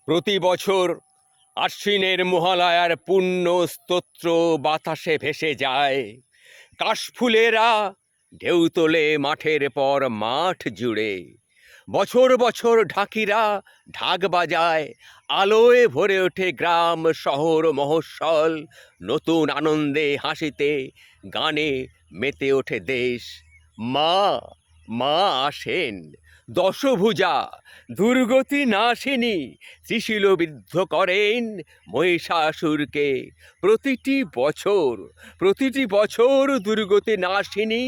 প্রতি বছর আশ্বিনের মহালয়ার পুণ্য স্তোত্র বাতাসে ভেসে যায়। কাশফুলেরা ঢেউ তোলে মাঠের পর মাঠ জুড়ে। বছর বছর ঢাকিরা ঢাক বাজায়, আলোয় ভরে ওঠে গ্রাম শহর মহস্বল। নতুন আনন্দে হাসিতে গানে মেতে ওঠে দেশ। মা মা আসেন, দশভুজা দুর্গতি নাশিনী ত্রিশূল বিদ্ধ করেন মহিষাসুরকে। প্রতিটি বছর দুর্গতি নাশিনী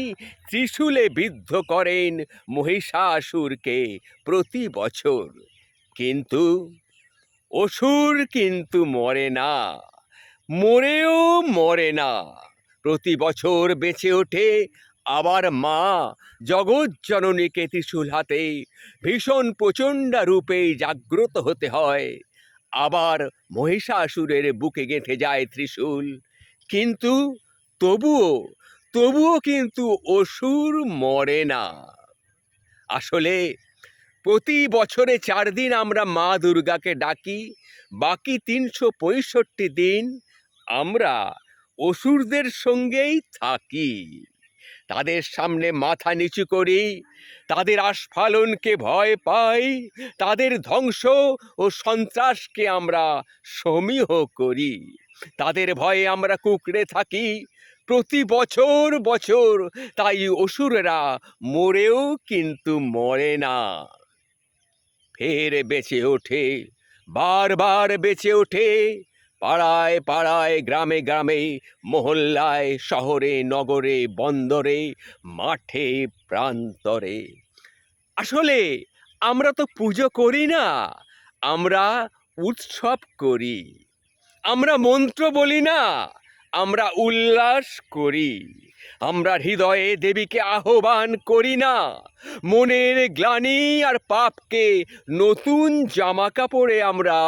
ত্রিশূলে বিদ্ধ করেন মহিষাসুরকে প্রতি বছর। কিন্তু অসুর কিন্তু মরে না, মরেও মরে না। প্রতি বছর বেঁচে ওঠে আবার মা জগৎজননীকে ত্রিশূল হাতে ভীষণ প্রচণ্ডা রূপে জাগ্রত হতে হয়। আবার মহিষাসুরের বুকে গেঁথে যায় ত্রিশূল। কিন্তু তবুও কিন্তু অসুর মরে না। আসলে প্রতি বছরে 4 দিন আমরা মা দুর্গাকে ডাকি, বাকি 365 দিন আমরা অসুরদের সঙ্গেই থাকি। তাদের সামনে মাথা নিচু করি, তাদের আস্ফালনকে ভয় পাই, তাদের ধ্বংস ও সন্ত্রাসকে আমরা সমীহ করি। তাদের ভয়ে আমরা কুঁকড়ে থাকি প্রতি বছর। তাই অসুরেরা মরেও কিন্তু মরে না, ফের বেঁচে ওঠে, বারবার বেঁচে ওঠে। পাড়ায় পাড়ায়, গ্রামে গ্রামে, মহল্লায়, শহরে নগরে, বন্দরে, মাঠে প্রান্তরে। আসলে আমরা তো পুজো করি না, আমরা উৎসব করি। আমরা মন্ত্র বলি না, আমরা উল্লাস করি। আমরা হৃদয়ে দেবীকে আহ্বান করি না, মনের গ্লানি আর পাপকে নতুন জামা কাপড়ে আমরা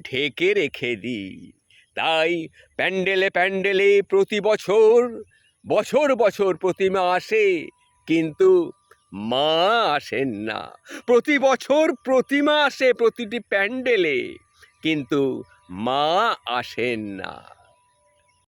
ঢেকে রেখে দিই। তাই প্যান্ডেলে প্যান্ডেলে প্রতি বছর প্রতিমা আসে, কিন্তু মা আসেন না। প্রতি বছর প্রতিমা আসে প্রতিটি প্যান্ডেলে, কিন্তু মা আসেন না।